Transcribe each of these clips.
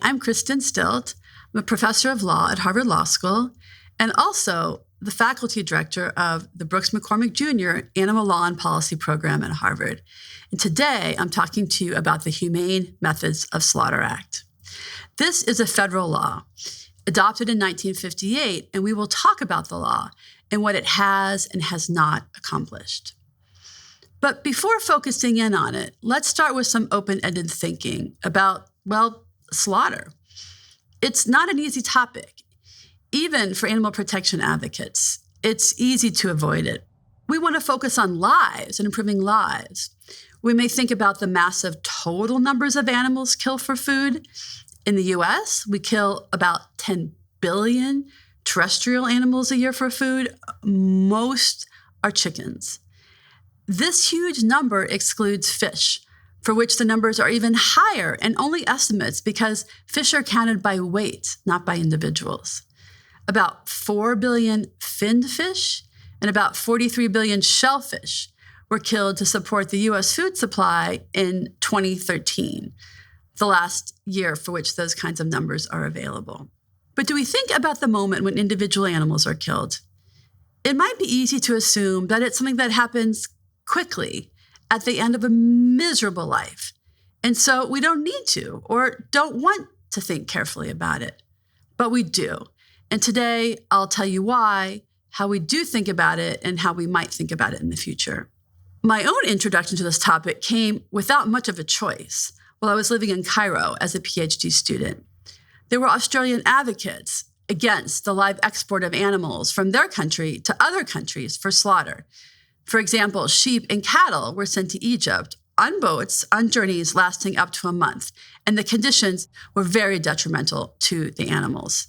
I'm Kristen Stilt. I'm a professor of law at Harvard Law School and also the faculty director of the Brooks McCormick Jr. Animal Law and Policy Program at Harvard. And today I'm talking to you about the Humane Methods of Slaughter Act. This is a federal law adopted in 1958, and we will talk about the law and what it has and has not accomplished. But before focusing in on it, let's start with some open-ended thinking about, slaughter. It's not an easy topic, even for animal protection advocates. It's easy to avoid it. We want to focus on lives and improving lives. We may think about the massive total numbers of animals killed for food. In the US, we kill about 10 billion terrestrial animals a year for food. Most are chickens. This huge number excludes fish, for which the numbers are even higher and only estimates because fish are counted by weight, not by individuals. About 4 billion finned fish and about 43 billion shellfish were killed to support the U.S. food supply in 2013, the last year for which those kinds of numbers are available. But do we think about the moment when individual animals are killed? It might be easy to assume that it's something that happens quickly at the end of a miserable life. And so we don't need to or don't want to think carefully about it. But we do. And today I'll tell you why, how we do think about it, and how we might think about it in the future. My own introduction to this topic came without much of a choice while I was living in Cairo as a PhD student. There were Australian advocates against the live export of animals from their country to other countries for slaughter. For example, sheep and cattle were sent to Egypt on boats on journeys lasting up to a month, and the conditions were very detrimental to the animals.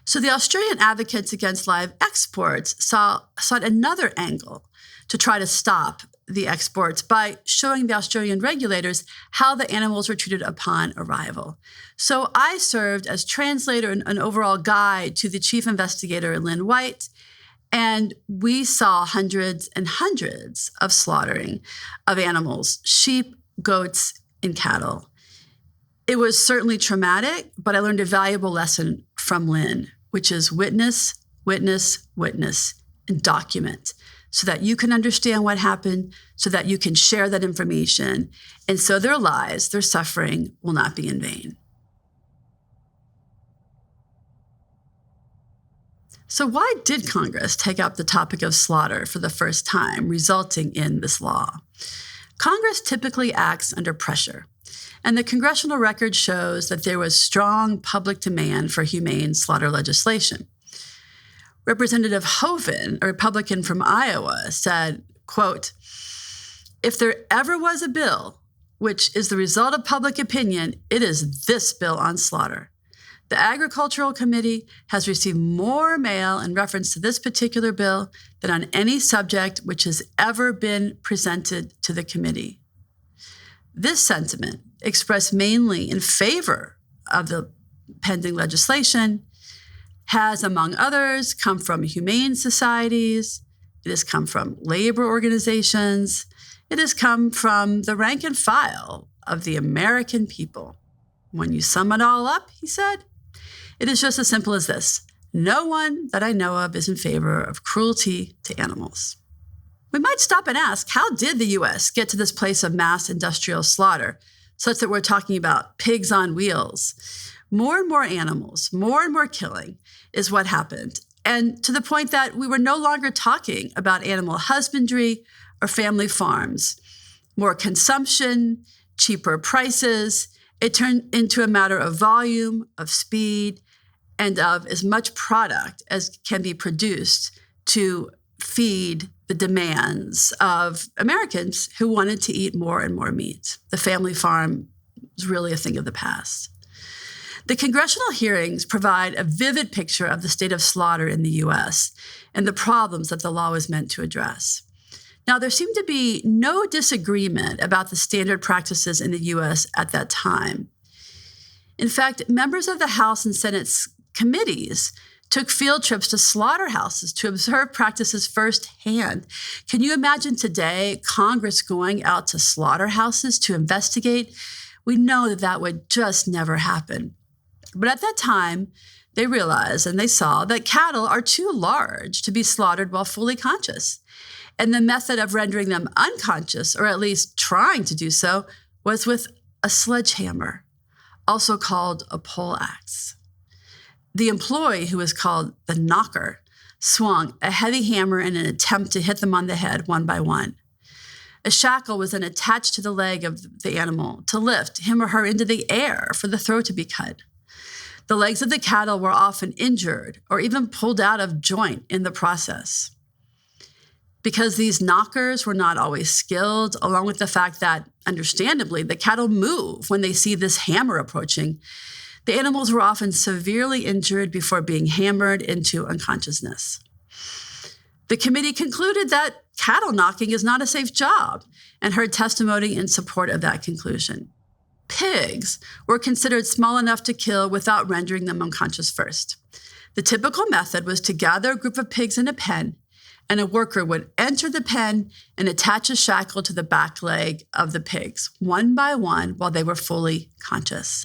So the Australian advocates against live exports sought another angle to try to stop the exports by showing the Australian regulators how the animals were treated upon arrival. So I served as translator and an overall guide to the chief investigator, Lynn White, and we saw hundreds and hundreds of slaughtering of animals, sheep, goats, and cattle. It was certainly traumatic, but I learned a valuable lesson from Lynn, which is witness, witness, witness, and document so that you can understand what happened, so that you can share that information, and so their lives, their suffering will not be in vain. So why did Congress take up the topic of slaughter for the first time, resulting in this law? Congress typically acts under pressure, and the congressional record shows that there was strong public demand for humane slaughter legislation. Representative Hoeven, a Republican from Iowa, said, quote, "If there ever was a bill which is the result of public opinion, it is this bill on slaughter. The Agricultural Committee has received more mail in reference to this particular bill than on any subject which has ever been presented to the committee." This sentiment, expressed mainly in favor of the pending legislation, has, among others, come from humane societies. It has come from labor organizations. It has come from the rank and file of the American people. When you sum it all up, he said, it is just as simple as this. No one that I know of is in favor of cruelty to animals. We might stop and ask, how did the U.S. get to this place of mass industrial slaughter, such that we're talking about pigs on wheels? More and more animals, more and more killing is what happened. And to the point that we were no longer talking about animal husbandry or family farms. More consumption, cheaper prices. It turned into a matter of volume, of speed, and of as much product as can be produced to feed the demands of Americans who wanted to eat more and more meat. The family farm is really a thing of the past. The congressional hearings provide a vivid picture of the state of slaughter in the U.S. and the problems that the law was meant to address. Now, there seemed to be no disagreement about the standard practices in the U.S. at that time. In fact, members of the House and Senate committees took field trips to slaughterhouses to observe practices firsthand. Can you imagine today Congress going out to slaughterhouses to investigate? We know that that would just never happen. But at that time, they realized and they saw that cattle are too large to be slaughtered while fully conscious. And the method of rendering them unconscious, or at least trying to do so, was with a sledgehammer, also called a pole axe. The employee, who was called the knocker, swung a heavy hammer in an attempt to hit them on the head one by one. A shackle was then attached to the leg of the animal to lift him or her into the air for the throat to be cut. The legs of the cattle were often injured or even pulled out of joint in the process. Because these knockers were not always skilled, along with the fact that, understandably, the cattle move when they see this hammer approaching, the animals were often severely injured before being hammered into unconsciousness. The committee concluded that cattle knocking is not a safe job and heard testimony in support of that conclusion. Pigs were considered small enough to kill without rendering them unconscious first. The typical method was to gather a group of pigs in a pen, and a worker would enter the pen and attach a shackle to the back leg of the pigs, one by one, while they were fully conscious.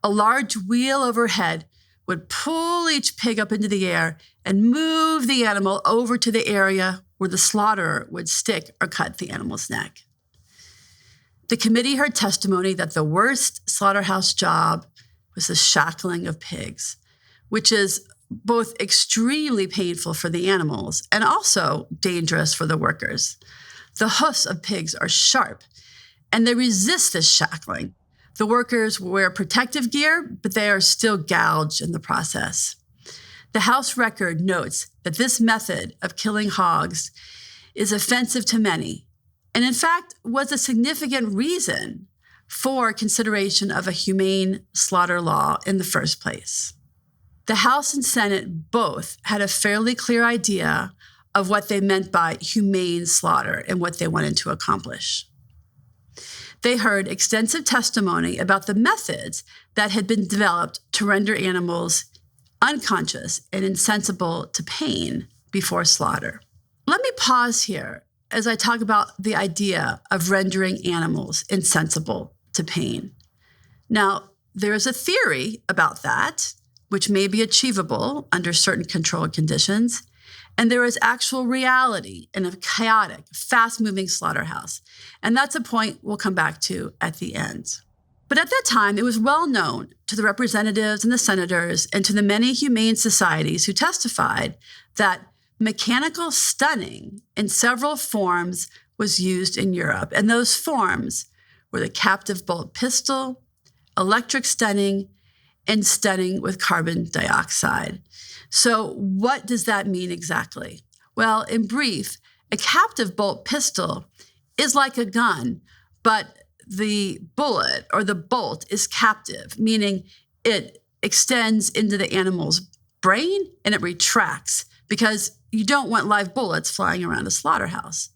A large wheel overhead would pull each pig up into the air and move the animal over to the area where the slaughterer would stick or cut the animal's neck. The committee heard testimony that the worst slaughterhouse job was the shackling of pigs, which is both extremely painful for the animals and also dangerous for the workers. The hoofs of pigs are sharp, and they resist this shackling. The workers wear protective gear, but they are still gouged in the process. The House record notes that this method of killing hogs is offensive to many, and in fact was a significant reason for consideration of a humane slaughter law in the first place. The House and Senate both had a fairly clear idea of what they meant by humane slaughter and what they wanted to accomplish. They heard extensive testimony about the methods that had been developed to render animals unconscious and insensible to pain before slaughter. Let me pause here as I talk about the idea of rendering animals insensible to pain. Now, there is a theory about that, which may be achievable under certain controlled conditions, and there is actual reality in a chaotic, fast-moving slaughterhouse. And that's a point we'll come back to at the end. But at that time, it was well known to the representatives and the senators and to the many humane societies who testified that mechanical stunning in several forms was used in Europe. And those forms were the captive bolt pistol, electric stunning, and stunning with carbon dioxide. So what does that mean exactly? Well, in brief, a captive bolt pistol is like a gun, but the bullet or the bolt is captive, meaning it extends into the animal's brain and it retracts because you don't want live bullets flying around a slaughterhouse.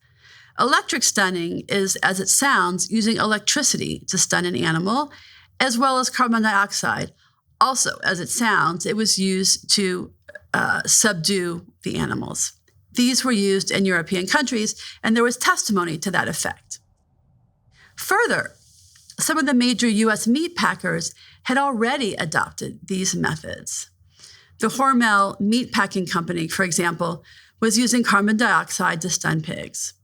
Electric stunning is, as it sounds, using electricity to stun an animal, as well as carbon dioxide. Also, as it sounds, it was used to subdue the animals. These were used in European countries, and there was testimony to that effect. Further, some of the major U.S. meat packers had already adopted these methods. The Hormel meat packing company, for example, was using carbon dioxide to stun pigs.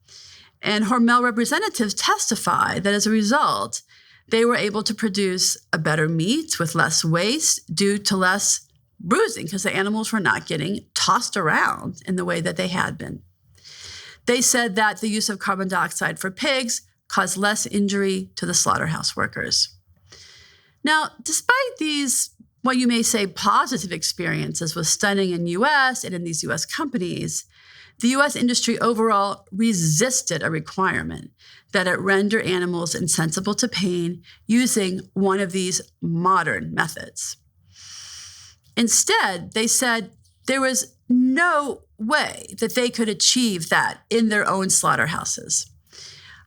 And Hormel representatives testified that as a result, they were able to produce a better meat with less waste due to less bruising because the animals were not getting tossed around in the way that they had been. They said that the use of carbon dioxide for pigs caused less injury to the slaughterhouse workers. Now, despite these, what you may say, positive experiences with stunning in U.S. and in these U.S. companies, the U.S. industry overall resisted a requirement that it render animals insensible to pain using one of these modern methods. Instead, they said there was no way that they could achieve that in their own slaughterhouses.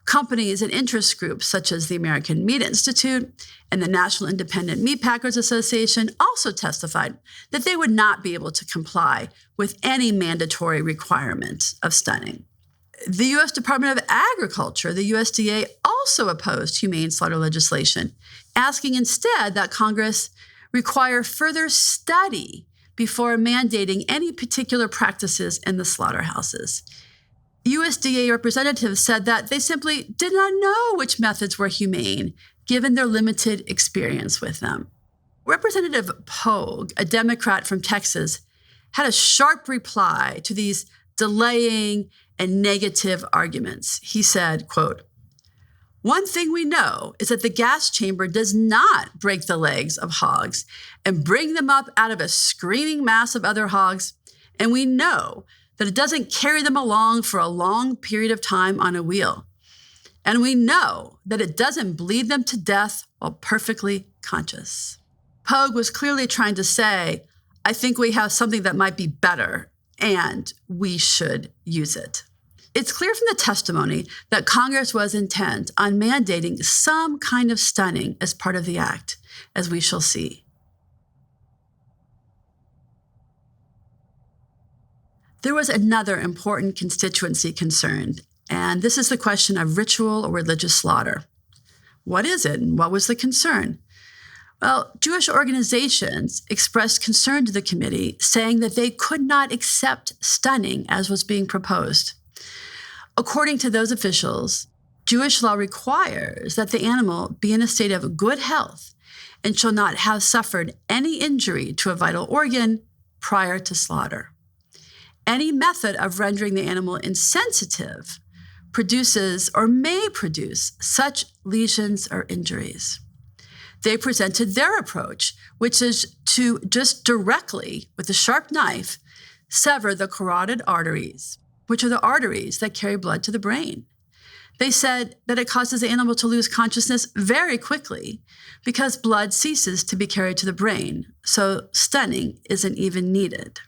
Companies and interest groups such as the American Meat Institute and the National Independent Meat Packers Association also testified that they would not be able to comply with any mandatory requirement of stunning. The U.S. Department of Agriculture, the USDA, also opposed humane slaughter legislation, asking instead that Congress require further study before mandating any particular practices in the slaughterhouses. USDA representatives said that they simply did not know which methods were humane, given their limited experience with them. Representative Pogue, a Democrat from Texas, had a sharp reply to these delaying and negative arguments. He said, quote, "One thing we know is that the gas chamber does not break the legs of hogs and bring them up out of a screaming mass of other hogs, and we know that it doesn't carry them along for a long period of time on a wheel. And we know that it doesn't bleed them to death while perfectly conscious." Pogue was clearly trying to say, I think we have something that might be better, and we should use it. It's clear from the testimony that Congress was intent on mandating some kind of stunning as part of the act, as we shall see. There was another important constituency concerned, and this is the question of ritual or religious slaughter. What is it, and what was the concern? Well, Jewish organizations expressed concern to the committee, saying that they could not accept stunning as was being proposed. According to those officials, Jewish law requires that the animal be in a state of good health and shall not have suffered any injury to a vital organ prior to slaughter. Any method of rendering the animal insensitive produces or may produce such lesions or injuries. They presented their approach, which is to just directly, with a sharp knife, sever the carotid arteries, which are the arteries that carry blood to the brain. They said that it causes the animal to lose consciousness very quickly because blood ceases to be carried to the brain, so stunning isn't even needed.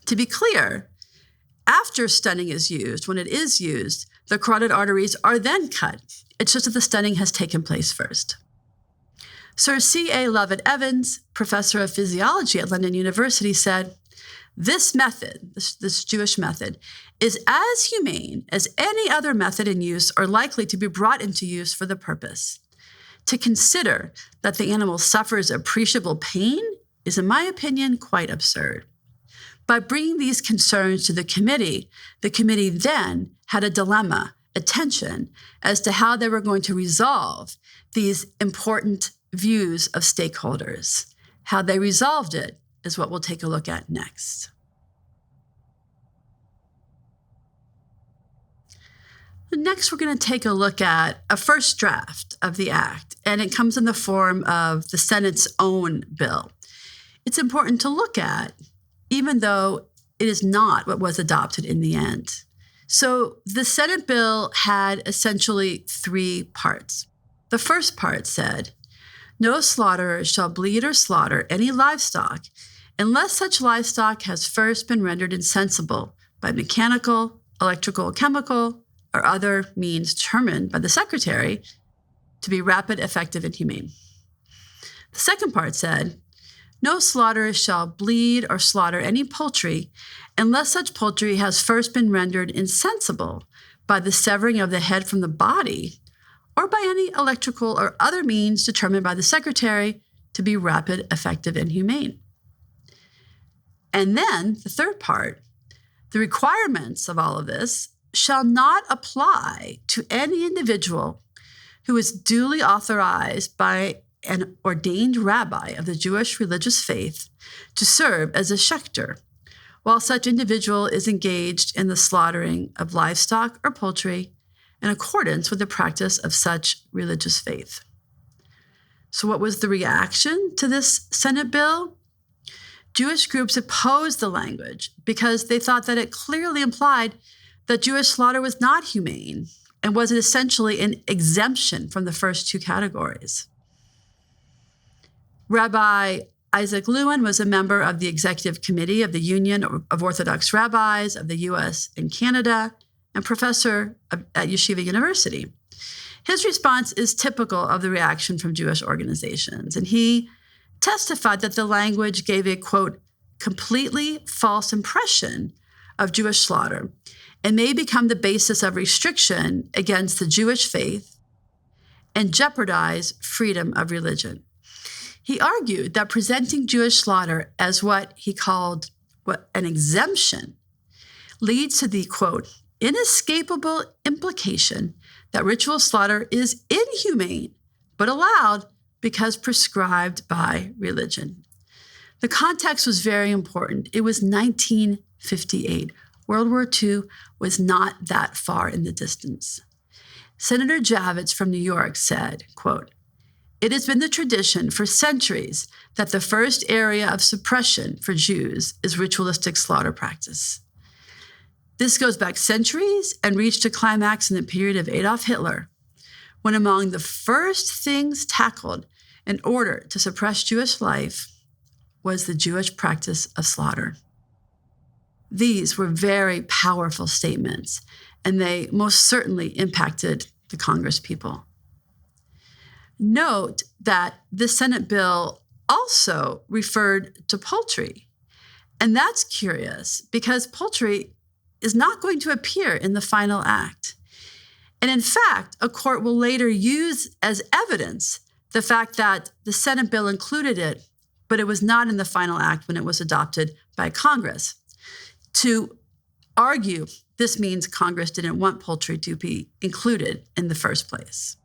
To be clear, after stunning is used, when it is used, the carotid arteries are then cut. It's just that the stunning has taken place first. Sir C.A. Lovett Evans, professor of physiology at London University, said, "This method, this Jewish method, is as humane as any other method in use or likely to be brought into use for the purpose. To consider that the animal suffers appreciable pain is, in my opinion, quite absurd." By bringing these concerns to the committee then had a dilemma, a tension, as to how they were going to resolve these important views of stakeholders. How they resolved it is what we'll take a look at next. Next, we're going to take a look at a first draft of the act, and it comes in the form of the Senate's own bill. It's important to look at, even though it is not what was adopted in the end. So the Senate bill had essentially three parts. The first part said, "No slaughterer shall bleed or slaughter any livestock unless such livestock has first been rendered insensible by mechanical, electrical, chemical, or other means determined by the Secretary to be rapid, effective, and humane." The second part said, "No slaughterer shall bleed or slaughter any poultry unless such poultry has first been rendered insensible by the severing of the head from the body or by any electrical or other means determined by the Secretary to be rapid, effective, and humane." And then the third part, the requirements of all of this shall not apply to any individual who is duly authorized by an ordained rabbi of the Jewish religious faith to serve as a shechter, while such individual is engaged in the slaughtering of livestock or poultry in accordance with the practice of such religious faith. So what was the reaction to this Senate bill? Jewish groups opposed the language because they thought that it clearly implied that Jewish slaughter was not humane and was essentially an exemption from the first two categories. Rabbi Isaac Lewin was a member of the executive committee of the Union of Orthodox Rabbis of the U.S. and Canada and professor at Yeshiva University. His response is typical of the reaction from Jewish organizations, and he testified that the language gave a, quote, "completely false impression of Jewish slaughter and may become the basis of restriction against the Jewish faith and jeopardize freedom of religion." He argued that presenting Jewish slaughter as what he called an exemption leads to the, quote, inescapable implication that ritual slaughter is inhumane, but allowed because prescribed by religion. The context was very important. It was 1958. World War II was not that far in the distance. Senator Javits from New York said, quote, "It has been the tradition for centuries that the first area of suppression for Jews is ritualistic slaughter practice. This goes back centuries and reached a climax in the period of Adolf Hitler, when among the first things tackled in order to suppress Jewish life was the Jewish practice of slaughter." These were very powerful statements, and they most certainly impacted the Congress people. Note that the Senate bill also referred to poultry. And that's curious because poultry is not going to appear in the final act. And in fact, a court will later use as evidence the fact that the Senate bill included it, but it was not in the final act when it was adopted by Congress, to argue this means Congress didn't want poultry to be included in the first place.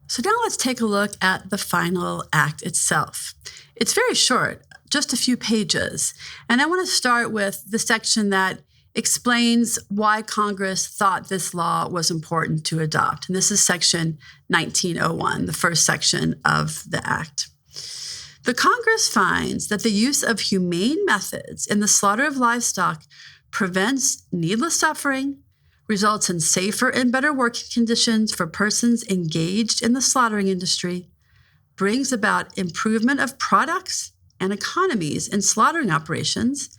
So now let's take a look at the final act itself. It's very short, just a few pages. And I want to start with the section that explains why Congress thought this law was important to adopt. And this is section 1901, the first section of the act. The Congress finds that the use of humane methods in the slaughter of livestock prevents needless suffering, results in safer and better working conditions for persons engaged in the slaughtering industry, brings about improvement of products and economies in slaughtering operations,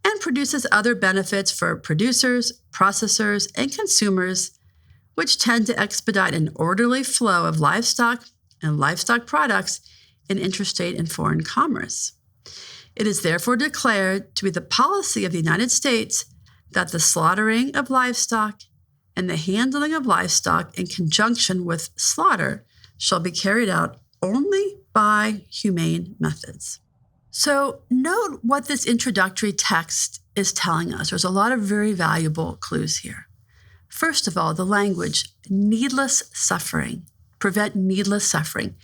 and produces other benefits for producers, processors, and consumers, which tend to expedite an orderly flow of livestock and livestock products in interstate and foreign commerce. It is therefore declared to be the policy of the United States that the slaughtering of livestock and the handling of livestock in conjunction with slaughter shall be carried out only by humane methods. So note what this introductory text is telling us. There's a lot of very valuable clues here. First of all, the language, needless suffering, prevent needless suffering.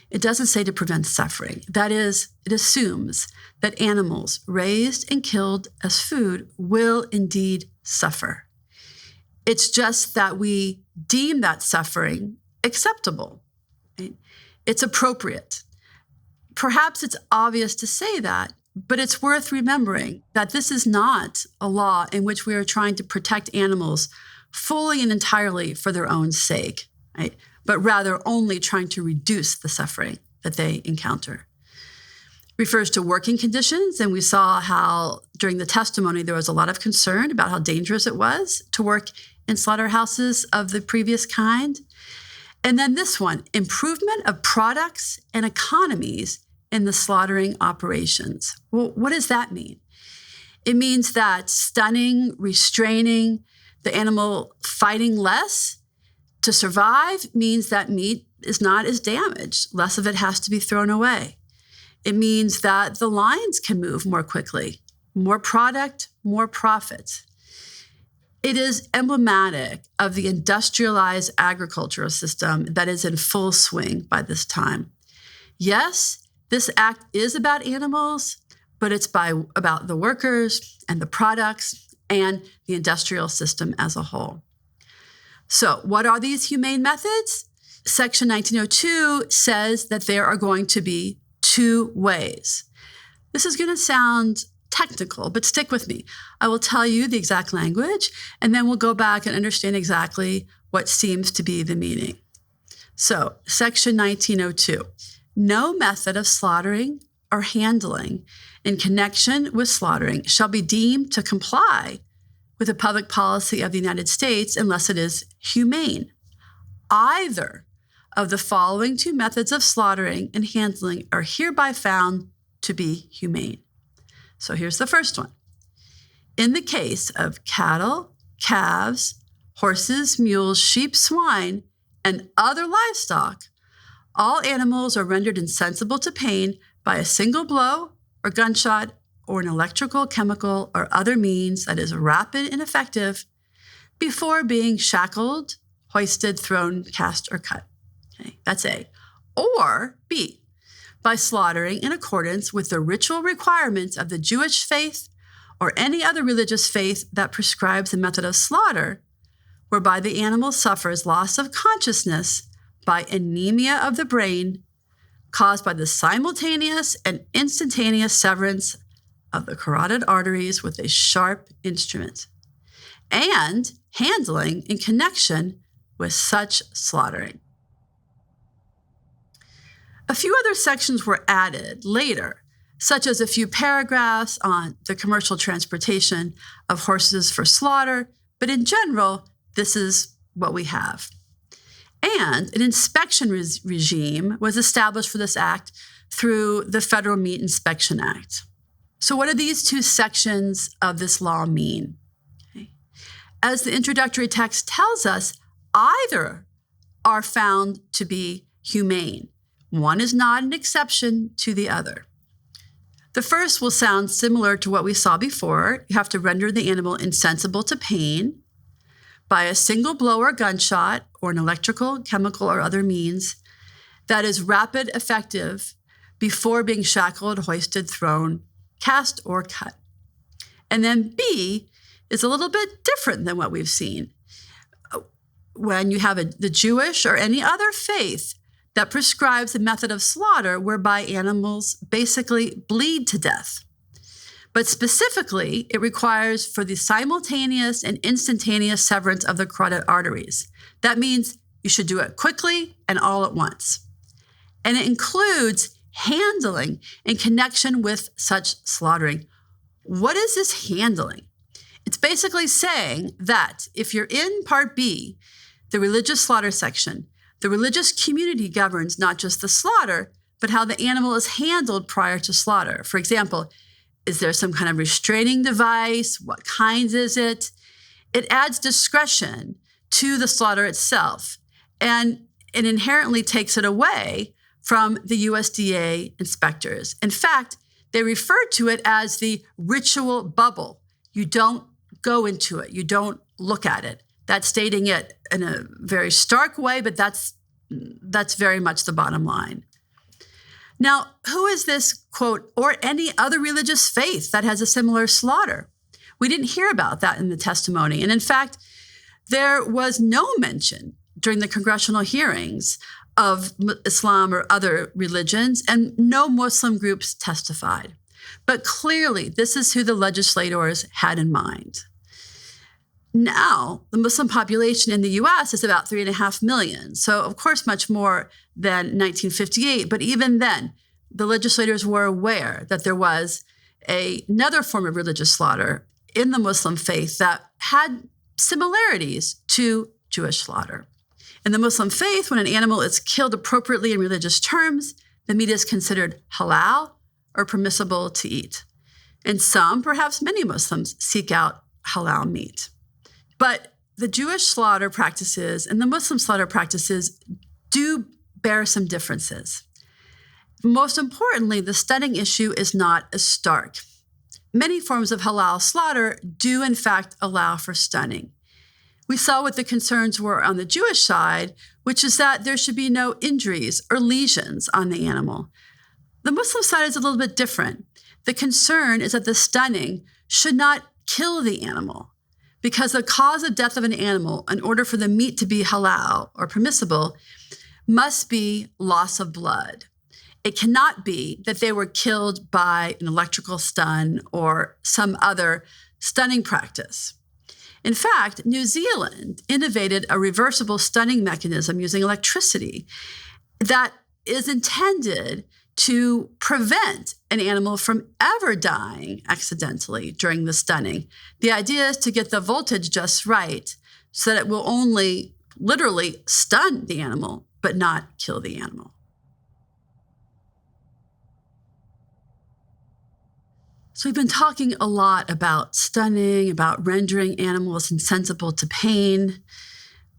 It doesn't say to prevent suffering. That is, it assumes that animals raised and killed as food will indeed suffer. It's just that we deem that suffering acceptable. Right? It's appropriate. Perhaps it's obvious to say that, but it's worth remembering that this is not a law in which we are trying to protect animals fully and entirely for their own sake, right? But rather only trying to reduce the suffering that they encounter. Refers to working conditions, and we saw how during the testimony there was a lot of concern about how dangerous it was to work in slaughterhouses of the previous kind. And then this one, improvement of products and economies in the slaughtering operations. Well, what does that mean? It means that stunning, restraining, the animal fighting less to survive means that meat is not as damaged. Less of it has to be thrown away. It means that the lines can move more quickly, more product, more profit. It is emblematic of the industrialized agricultural system that is in full swing by this time. Yes, this act is about animals, but it's about the workers and the products and the industrial system as a whole. So what are these humane methods? Section 1902 says that there are going to be two ways. This is going to sound technical, but stick with me. I will tell you the exact language, and then we'll go back and understand exactly what seems to be the meaning. So, Section 1902, no method of slaughtering or handling in connection with slaughtering shall be deemed to comply with the public policy of the United States unless it is humane. Either of the following two methods of slaughtering and handling are hereby found to be humane. So here's the first one. In the case of cattle, calves, horses, mules, sheep, swine, and other livestock, all animals are rendered insensible to pain by a single blow or gunshot or an electrical, chemical, or other means that is rapid and effective before being shackled, hoisted, thrown, cast, or cut. Okay, that's A. Or B, by slaughtering in accordance with the ritual requirements of the Jewish faith or any other religious faith that prescribes a method of slaughter whereby the animal suffers loss of consciousness by anemia of the brain caused by the simultaneous and instantaneous severance of the carotid arteries with a sharp instrument, and handling in connection with such slaughtering. A few other sections were added later, such as a few paragraphs on the commercial transportation of horses for slaughter, but in general, this is what we have. And an inspection regime was established for this act through the Federal Meat Inspection Act. So what do these two sections of this law mean? Okay. As the introductory text tells us, either are found to be humane. One is not an exception to the other. The first will sound similar to what we saw before. You have to render the animal insensible to pain by a single blow or gunshot or an electrical, chemical, or other means that is rapid, effective, before being shackled, hoisted, thrown, cast, or cut. And then B is a little bit different than what we've seen. When you have the Jewish or any other faith that prescribes a method of slaughter whereby animals basically bleed to death. But specifically, it requires for the simultaneous and instantaneous severance of the carotid arteries. That means you should do it quickly and all at once. And it includes handling in connection with such slaughtering. What is this handling? It's basically saying that if you're in Part B, the religious slaughter section, the religious community governs not just the slaughter, but how the animal is handled prior to slaughter. For example, is there some kind of restraining device? What kinds is it? It adds discretion to the slaughter itself, and it inherently takes it away from the USDA inspectors. In fact, they refer to it as the ritual bubble. You don't go into it. You don't look at it. That's stating it in a very stark way, but that's very much the bottom line. Now, who is this, quote, or any other religious faith that has a similar slaughter? We didn't hear about that in the testimony. And in fact, there was no mention during the congressional hearings of Islam or other religions, and no Muslim groups testified. But clearly, this is who the legislators had in mind. Now, the Muslim population in the U.S. is about 3.5 million. So, of course, much more than 1958. But even then, the legislators were aware that there was another form of religious slaughter in the Muslim faith that had similarities to Jewish slaughter. In the Muslim faith, when an animal is killed appropriately in religious terms, the meat is considered halal or permissible to eat. And some, perhaps many Muslims, seek out halal meat. But the Jewish slaughter practices and the Muslim slaughter practices do bear some differences. Most importantly, the stunning issue is not as stark. Many forms of halal slaughter do, in fact, allow for stunning. We saw what the concerns were on the Jewish side, which is that there should be no injuries or lesions on the animal. The Muslim side is a little bit different. The concern is that the stunning should not kill the animal, because the cause of death of an animal, in order for the meat to be halal or permissible, must be loss of blood. It cannot be that they were killed by an electrical stun or some other stunning practice. In fact, New Zealand innovated a reversible stunning mechanism using electricity that is intended to prevent an animal from ever dying accidentally during the stunning. The idea is to get the voltage just right so that it will only literally stun the animal, but not kill the animal. So we've been talking a lot about stunning, about rendering animals insensible to pain.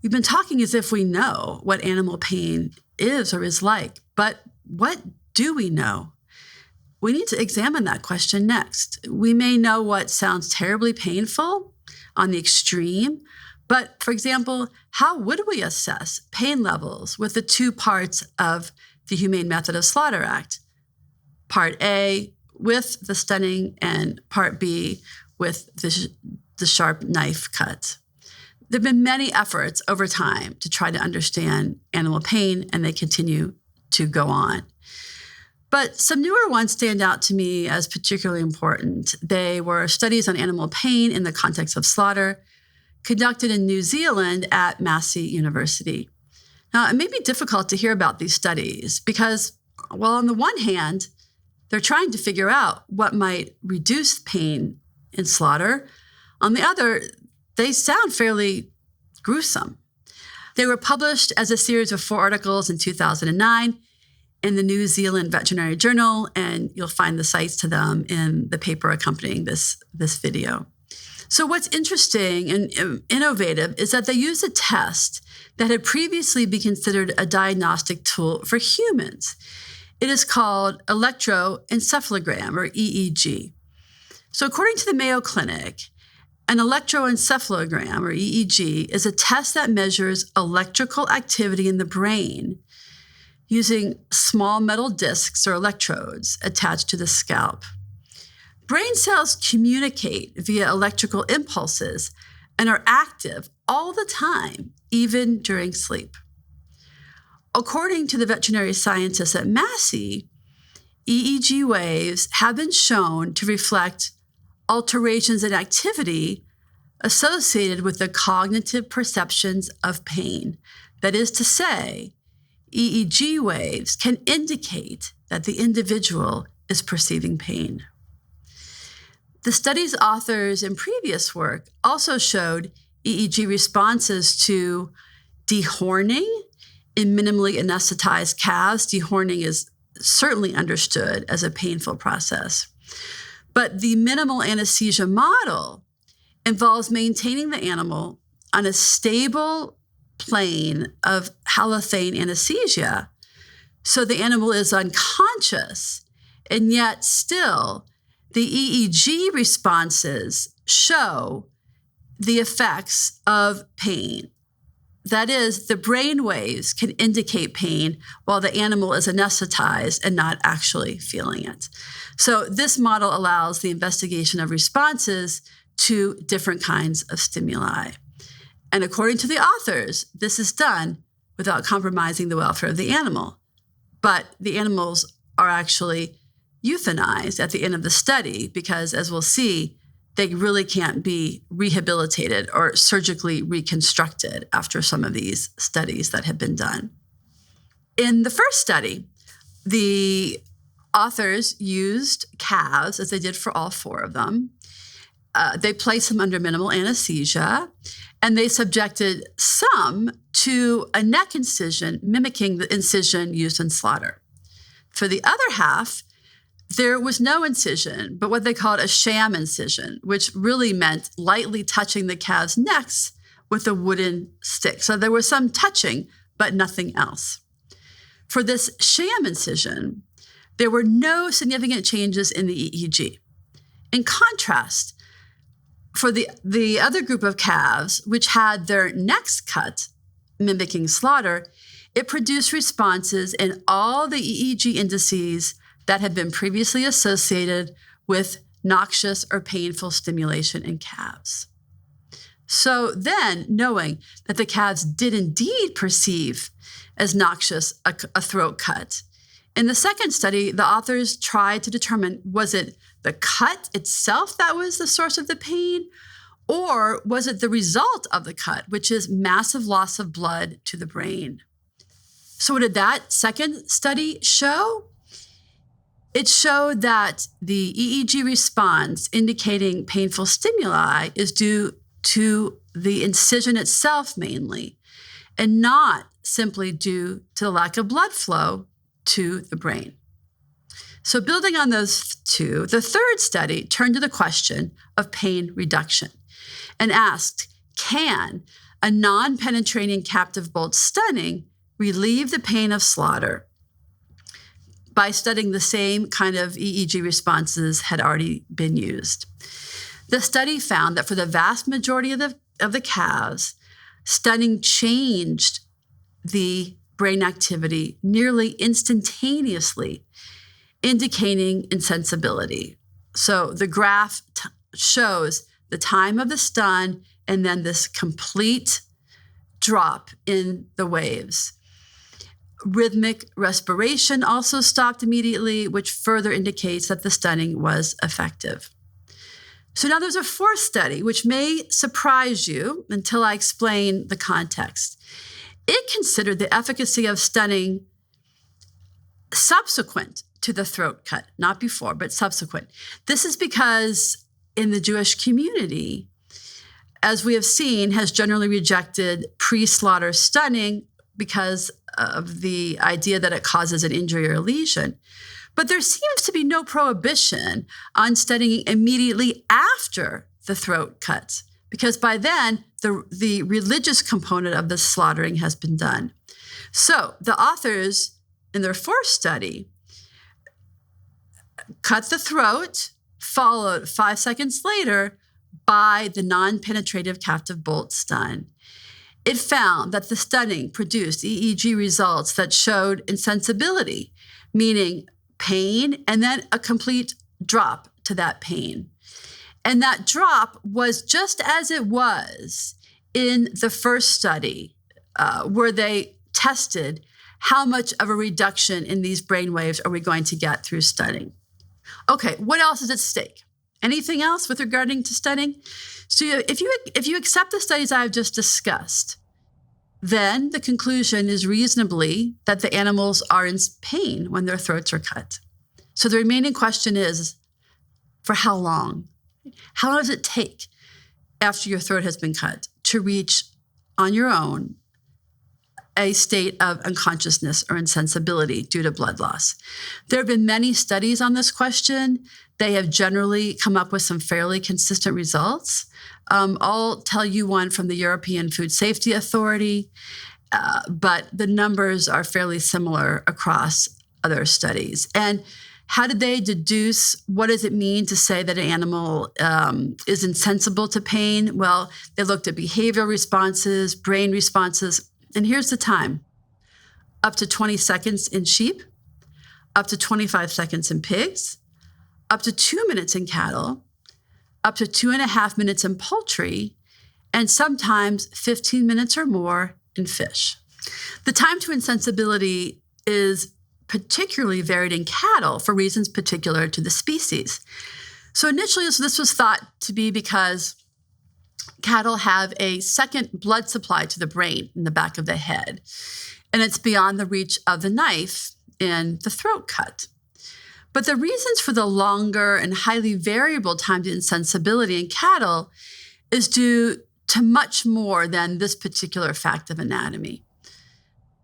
We've been talking as if we know what animal pain is or is like, but what do we know? We need to examine that question next. We may know what sounds terribly painful on the extreme, but for example, how would we assess pain levels with the two parts of the Humane Method of Slaughter Act? Part A with the stunning and Part B with the sharp knife cut. There have been many efforts over time to try to understand animal pain, and they continue to go on. But some newer ones stand out to me as particularly important. They were studies on animal pain in the context of slaughter, conducted in New Zealand at Massey University. Now, it may be difficult to hear about these studies because, well, on the one hand, they're trying to figure out what might reduce pain in slaughter. On the other, they sound fairly gruesome. They were published as a series of 4 articles in 2009 in the New Zealand Veterinary Journal, and you'll find the sites to them in the paper accompanying this video. So what's interesting and innovative is that they used a test that had previously been considered a diagnostic tool for humans. It is called electroencephalogram, or EEG. So according to the Mayo Clinic, an electroencephalogram, or EEG, is a test that measures electrical activity in the brain using small metal discs or electrodes attached to the scalp. Brain cells communicate via electrical impulses and are active all the time, even during sleep. According to the veterinary scientists at Massey, EEG waves have been shown to reflect alterations in activity associated with the cognitive perceptions of pain. That is to say, EEG waves can indicate that the individual is perceiving pain. The study's authors in previous work also showed EEG responses to dehorning in minimally anesthetized calves. Dehorning is certainly understood as a painful process. But the minimal anesthesia model involves maintaining the animal on a stable plane of halothane anesthesia, so the animal is unconscious, and yet still the EEG responses show the effects of pain. That is, the brain waves can indicate pain while the animal is anesthetized and not actually feeling it. So this model allows the investigation of responses to different kinds of stimuli. And according to the authors, this is done without compromising the welfare of the animal. But the animals are actually euthanized at the end of the study because, as we'll see, they really can't be rehabilitated or surgically reconstructed after some of these studies that have been done. In the first study, the authors used calves, as they did for all 4 of them. They placed them under minimal anesthesia, and they subjected some to a neck incision mimicking the incision used in slaughter. For the other half, there was no incision, but what they called a sham incision, which really meant lightly touching the calves' necks with a wooden stick. So there was some touching, but nothing else. For this sham incision, there were no significant changes in the EEG. In contrast, for the other group of calves, which had their necks cut, mimicking slaughter, it produced responses in all the EEG indices that had been previously associated with noxious or painful stimulation in calves. So then, knowing that the calves did indeed perceive as noxious a throat cut, in the second study, the authors tried to determine, was it the cut itself that was the source of the pain, or was it the result of the cut, which is massive loss of blood to the brain? So what did that second study show? It showed that the EEG response indicating painful stimuli is due to the incision itself mainly, and not simply due to the lack of blood flow to the brain. So building on those 2, the third study turned to the question of pain reduction and asked, can a non-penetrating captive bolt stunning relieved the pain of slaughter by studying the same kind of EEG responses had already been used. The study found that for the vast majority of the calves, stunning changed the brain activity nearly instantaneously, indicating insensibility. So the graph shows the time of the stun and then this complete drop in the waves. Rhythmic respiration also stopped immediately, which further indicates that the stunning was effective. So now there's a fourth study, which may surprise you until I explain the context. It considered the efficacy of stunning subsequent to the throat cut, not before, but subsequent. This is because in the Jewish community, as we have seen, has generally rejected pre-slaughter stunning because of the idea that it causes an injury or lesion. But there seems to be no prohibition on stunning immediately after the throat cut, because by then, the religious component of the slaughtering has been done. So the authors in their fourth study cut the throat, followed 5 seconds later by the non-penetrative captive bolt stun. It found that the stunning produced EEG results that showed insensibility, meaning pain and then a complete drop to that pain. And that drop was just as it was in the first study, where they tested how much of a reduction in these brain waves are we going to get through stunning. Okay, what else is at stake? Anything else with regarding to stunning? So if you accept the studies I've just discussed, then the conclusion is reasonably that the animals are in pain when their throats are cut. So the remaining question is, for how long? How long does it take after your throat has been cut to reach on your own a state of unconsciousness or insensibility due to blood loss? There have been many studies on this question. They have generally come up with some fairly consistent results. I'll tell you one from the European Food Safety Authority, but the numbers are fairly similar across other studies. And how did they deduce what does it mean to say that an animal is insensible to pain? Well, they looked at behavioral responses, brain responses, and here's the time. Up to 20 seconds in sheep, up to 25 seconds in pigs, up to 2 minutes in cattle, up to 2.5 minutes in poultry, and sometimes 15 minutes or more in fish. The time to insensibility is particularly varied in cattle for reasons particular to the species. So initially, this was thought to be because cattle have a second blood supply to the brain in the back of the head, and it's beyond the reach of the knife in the throat cut. But the reasons for the longer and highly variable time to insensibility in cattle is due to much more than this particular fact of anatomy.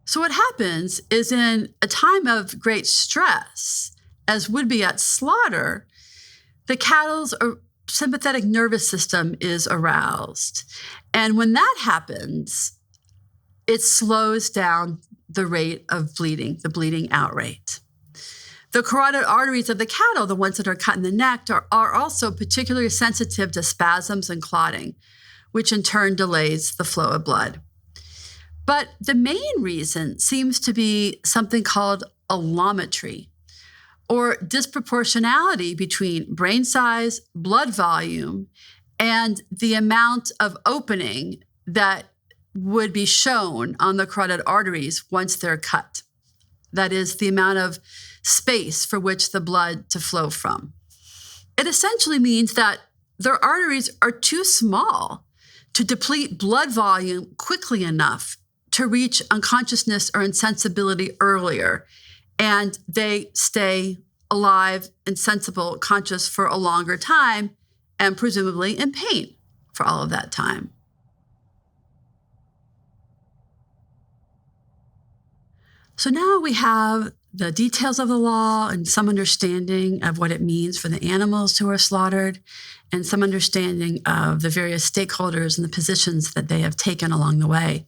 So what happens is in a time of great stress, as would be at slaughter, the cattle's sympathetic nervous system is aroused. And when that happens, it slows down the rate of bleeding, the bleeding out rate. The carotid arteries of the cattle, the ones that are cut in the neck, are also particularly sensitive to spasms and clotting, which in turn delays the flow of blood. But the main reason seems to be something called allometry, or disproportionality between brain size, blood volume, and the amount of opening that would be shown on the carotid arteries once they're cut. That is, the amount of space for which the blood to flow from. It essentially means that their arteries are too small to deplete blood volume quickly enough to reach unconsciousness or insensibility earlier, and they stay alive and sensible, conscious for a longer time, and presumably in pain for all of that time. So now we have the details of the law and some understanding of what it means for the animals who are slaughtered, and some understanding of the various stakeholders and the positions that they have taken along the way.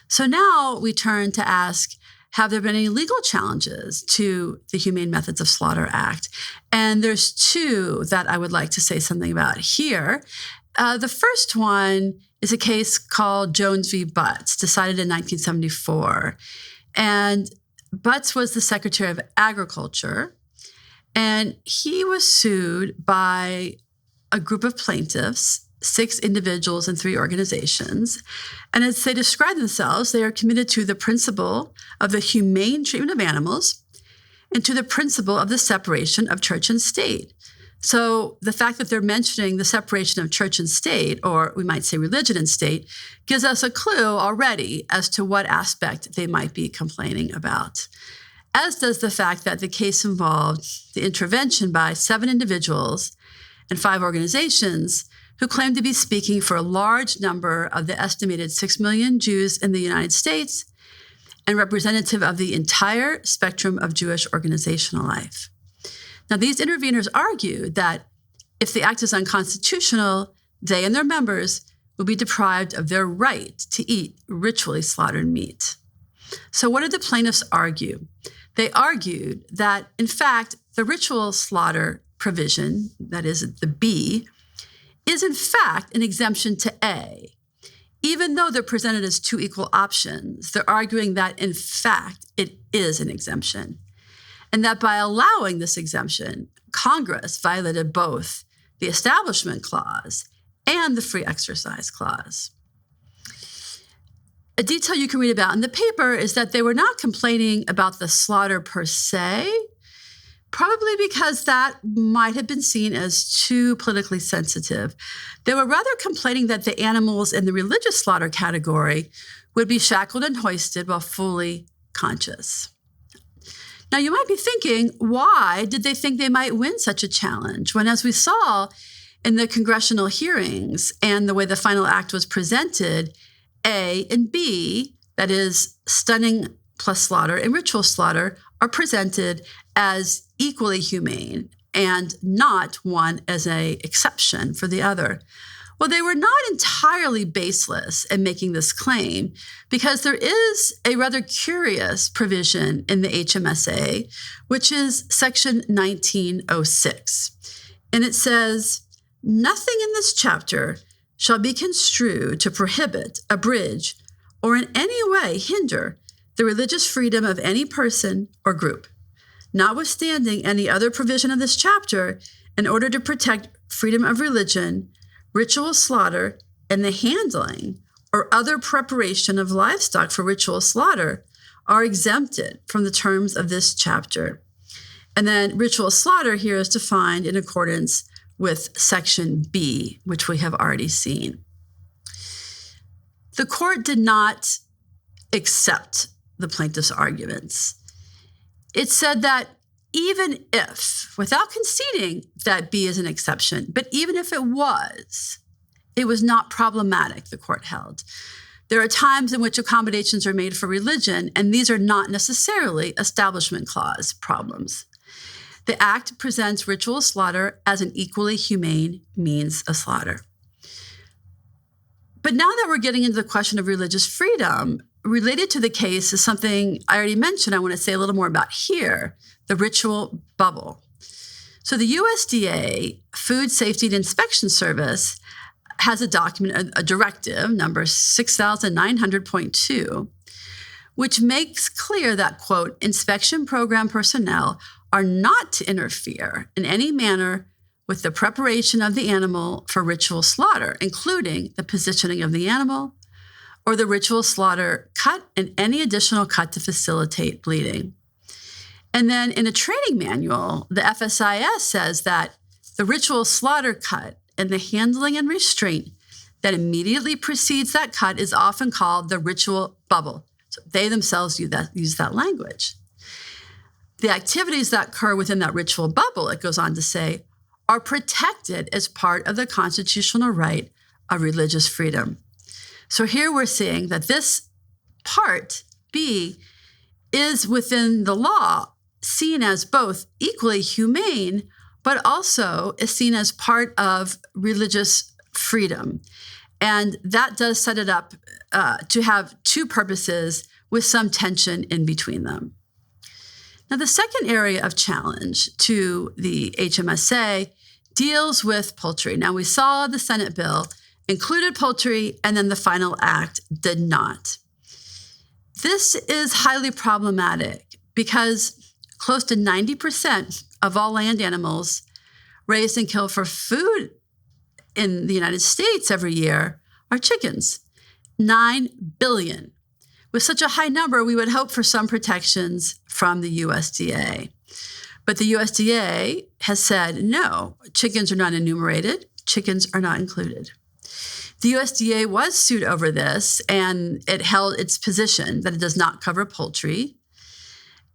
So now we turn to ask, have there been any legal challenges to the Humane Methods of Slaughter Act? And there's two that I would like to say something about here. The first one is a case called Jones v. Butts, decided in 1974. And Butts was the Secretary of Agriculture, and he was sued by a group of plaintiffs, 6 individuals and 3 organizations. And as they describe themselves, they are committed to the principle of the humane treatment of animals and to the principle of the separation of church and state. So the fact that they're mentioning the separation of church and state, or we might say religion and state, gives us a clue already as to what aspect they might be complaining about. As does the fact that the case involved the intervention by 7 individuals and 5 organizations who claim to be speaking for a large number of the estimated 6 million Jews in the United States and representative of the entire spectrum of Jewish organizational life. Now, these interveners argued that if the act is unconstitutional, they and their members will be deprived of their right to eat ritually slaughtered meat. So what did the plaintiffs argue? They argued that, in fact, the ritual slaughter provision, that is the B, is in fact an exemption to A. Even though they're presented as 2 equal options, they're arguing that, in fact, it is an exemption. And that by allowing this exemption, Congress violated both the Establishment Clause and the Free Exercise Clause. A detail you can read about in the paper is that they were not complaining about the slaughter per se, probably because that might have been seen as too politically sensitive. They were rather complaining that the animals in the religious slaughter category would be shackled and hoisted while fully conscious. Now, you might be thinking, why did they think they might win such a challenge? When, as we saw in the congressional hearings and the way the final act was presented, A and B, that is stunning plus slaughter and ritual slaughter, are presented as equally humane and not one as an exception for the other. Well, they were not entirely baseless in making this claim, because there is a rather curious provision in the HMSA, which is Section 1906. And it says, "Nothing in this chapter shall be construed to prohibit, abridge, or in any way hinder the religious freedom of any person or group. Notwithstanding any other provision of this chapter, in order to protect freedom of religion, ritual slaughter, and the handling or other preparation of livestock for ritual slaughter are exempted from the terms of this chapter." And then ritual slaughter here is defined in accordance with Section B, which we have already seen. The court did not accept the plaintiff's arguments. It said that even if, without conceding that B is an exception, but even if it was not problematic, the court held. There are times in which accommodations are made for religion, and these are not necessarily Establishment Clause problems. The act presents ritual slaughter as an equally humane means of slaughter. But now that we're getting into the question of religious freedom, related to the case is something I already mentioned I want to say a little more about here, the ritual bubble. So the USDA Food Safety and Inspection Service has a document, a directive, number 6900.2, which makes clear that, quote, inspection program personnel are not to interfere in any manner with the preparation of the animal for ritual slaughter, including the positioning of the animal or the ritual slaughter cut and any additional cut to facilitate bleeding. And then in a training manual, the FSIS says that the ritual slaughter cut and the handling and restraint that immediately precedes that cut is often called the ritual bubble. So they themselves use that language. The activities that occur within that ritual bubble, it goes on to say, are protected as part of the constitutional right of religious freedom. So here we're seeing that this part, B, is within the law seen as both equally humane, but also is seen as part of religious freedom. And that does set it up to have two purposes with some tension in between them. Now, the second area of challenge to the HMSA deals with poultry. Now, we saw the Senate bill included poultry, and then the final act did not. This is highly problematic because close to 90% of all land animals raised and killed for food in the United States every year are chickens, 9 billion. With such a high number, we would hope for some protections from the USDA. But the USDA has said, no, chickens are not enumerated, chickens are not included. The USDA was sued over this, and it held its position that it does not cover poultry.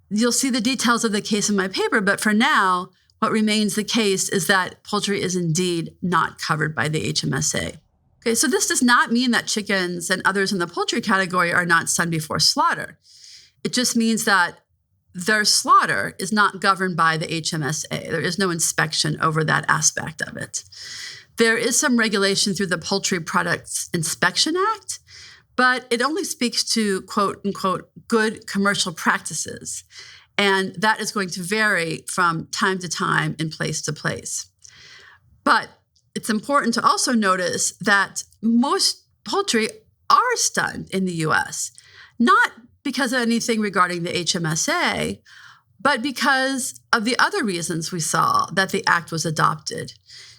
You'll see the details of the case in my paper, but for now, what remains the case is that poultry is indeed not covered by the HMSA. Okay, so this does not mean that chickens and others in the poultry category are not stunned before slaughter. It just means that their slaughter is not governed by the HMSA. There is no inspection over that aspect of it. There is some regulation through the Poultry Products Inspection Act, but it only speaks to, quote unquote, good commercial practices. And that is going to vary from time to time and place to place. But it's important to also notice that most poultry are stunned in the US, not because of anything regarding the HMSA, but because of the other reasons we saw that the act was adopted,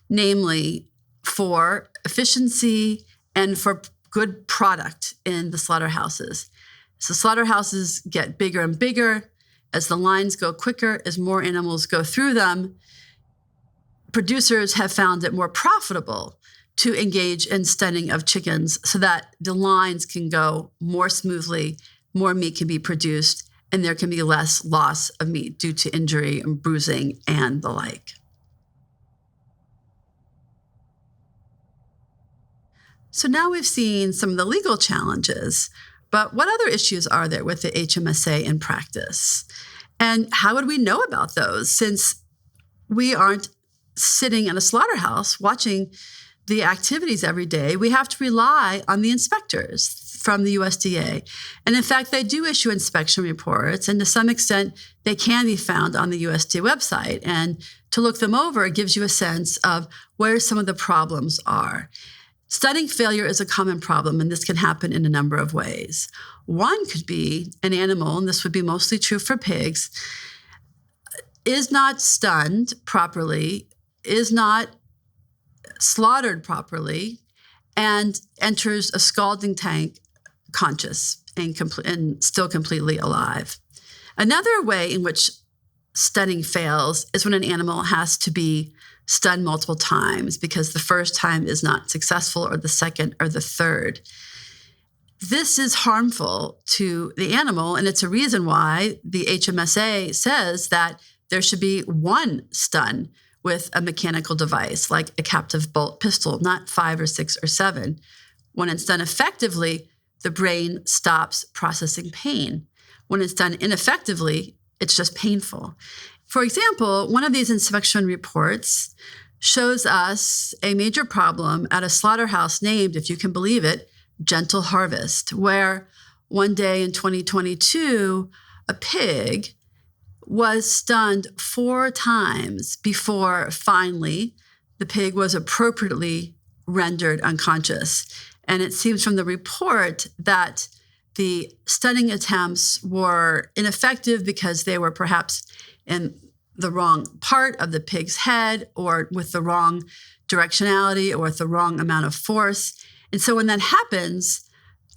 namely for efficiency and for good product in the slaughterhouses. So slaughterhouses get bigger and bigger. As the lines go quicker, as more animals go through them, producers have found it more profitable to engage in stunning of chickens so that the lines can go more smoothly, more meat can be produced, and there can be less loss of meat due to injury and bruising and the like. So now we've seen some of the legal challenges, but what other issues are there with the HMSA in practice? And how would we know about those since we aren't sitting in a slaughterhouse watching the activities every day? We have to rely on the inspectors from the USDA. And in fact, they do issue inspection reports, and to some extent, they can be found on the USDA website. And to look them over, it gives you a sense of where some of the problems are. Stunning failure is a common problem, and this can happen in a number of ways. One could be an animal, and this would be mostly true for pigs, is not stunned properly, is not slaughtered properly, and enters a scalding tank conscious and still completely alive. Another way in which stunning fails is when an animal has to be stunned multiple times because the first time is not successful, or the second or the third. This is harmful to the animal, and it's a reason why the HMSA says that there should be one stun with a mechanical device like a captive bolt pistol, not 5 or 6 or 7. When it's done effectively, the brain stops processing pain. When it's done ineffectively, it's just painful. For example, one of these inspection reports shows us a major problem at a slaughterhouse named, if you can believe it, Gentle Harvest, where one day in 2022, a pig was stunned 4 times before finally the pig was appropriately rendered unconscious. And it seems from the report that the stunning attempts were ineffective because they were perhaps in the wrong part of the pig's head, or with the wrong directionality, or with the wrong amount of force. And so when that happens,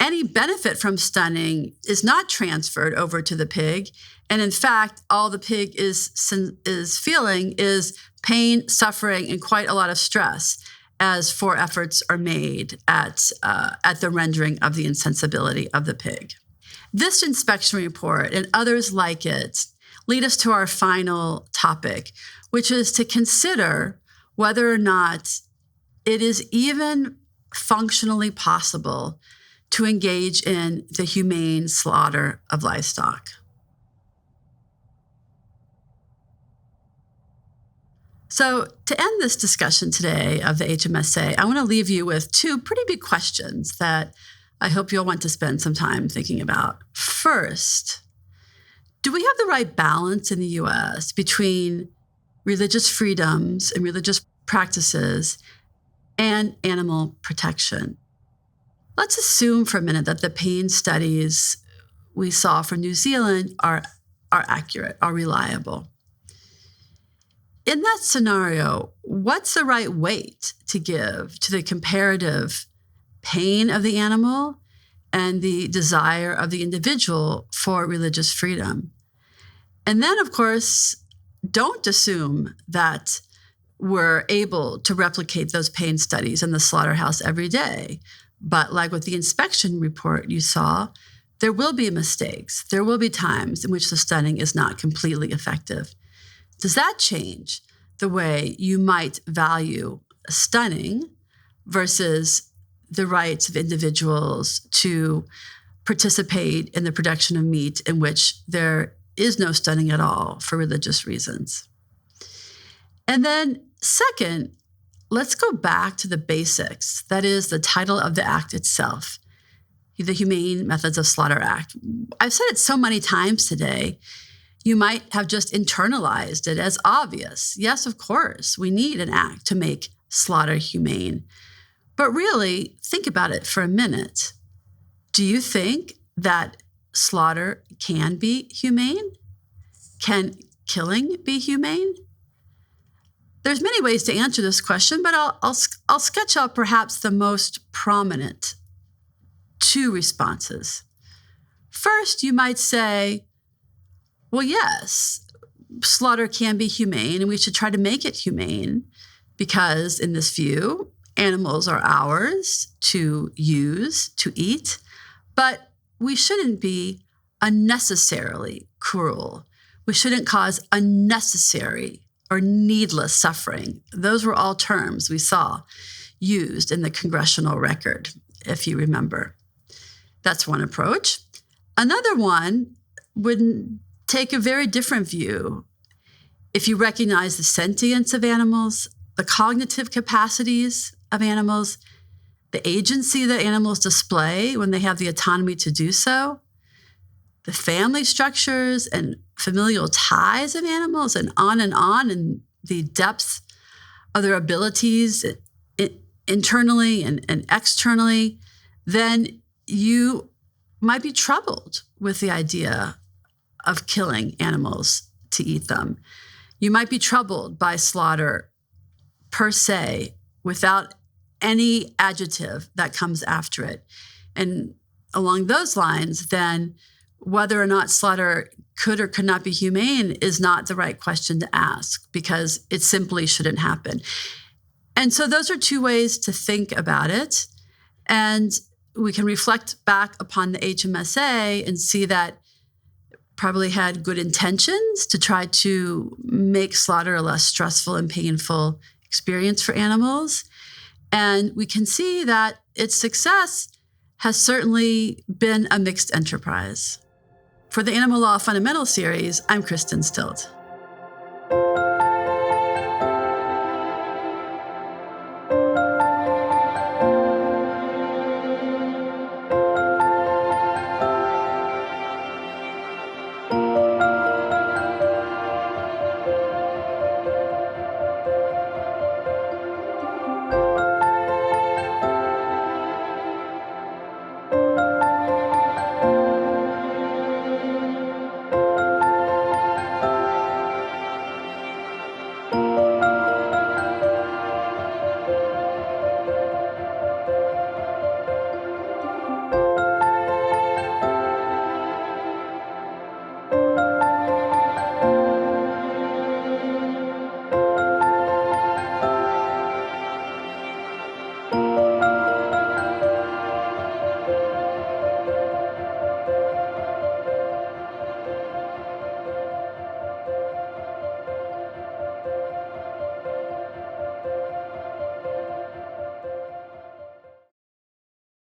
any benefit from stunning is not transferred over to the pig. And in fact, all the pig is feeling is pain, suffering, and quite a lot of stress as fore efforts are made at the rendering of the insensibility of the pig. This inspection report and others like it lead us to our final topic, which is to consider whether or not it is even functionally possible to engage in the humane slaughter of livestock. So to end this discussion today of the HMSA, I want to leave you with two pretty big questions that I hope you'll want to spend some time thinking about. First, do we have the right balance in the U.S. between religious freedoms and religious practices and animal protection? Let's assume for a minute that the pain studies we saw from New Zealand are accurate, are reliable. In that scenario, what's the right weight to give to the comparative pain of the animal and the desire of the individual for religious freedom? And then, of course, don't assume that we're able to replicate those pain studies in the slaughterhouse every day. But like with the inspection report you saw, there will be mistakes. There will be times in which the stunning is not completely effective. Does that change the way you might value stunning versus the rights of individuals to participate in the production of meat in which there is no stunning at all for religious reasons? And then second, let's go back to the basics. That is the title of the act itself, the Humane Methods of Slaughter Act. I've said it so many times today, you might have just internalized it as obvious. Yes, of course, we need an act to make slaughter humane. But really, think about it for a minute. Do you think that slaughter can be humane? Can killing be humane? There's many ways to answer this question, but I'll sketch out perhaps the most prominent two responses. First, you might say, well, yes, slaughter can be humane, and we should try to make it humane because, in this view, animals are ours to use, to eat, but we shouldn't be unnecessarily cruel. We shouldn't cause unnecessary or needless suffering. Those were all terms we saw used in the congressional record, if you remember. That's one approach. Another one would take a very different view. If you recognize the sentience of animals, the cognitive capacities of animals, the agency that animals display when they have the autonomy to do so, the family structures and familial ties of animals, and on, the depth of their abilities internally and externally, then you might be troubled with the idea of killing animals to eat them. You might be troubled by slaughter per se without any adjective that comes after it. And along those lines, then whether or not slaughter could or could not be humane is not the right question to ask because it simply shouldn't happen. And so those are two ways to think about it. And we can reflect back upon the HMSA and see that probably had good intentions to try to make slaughter a less stressful and painful experience for animals. And we can see that its success has certainly been a mixed enterprise. For the Animal Law Fundamental series, I'm Kristen Stilt.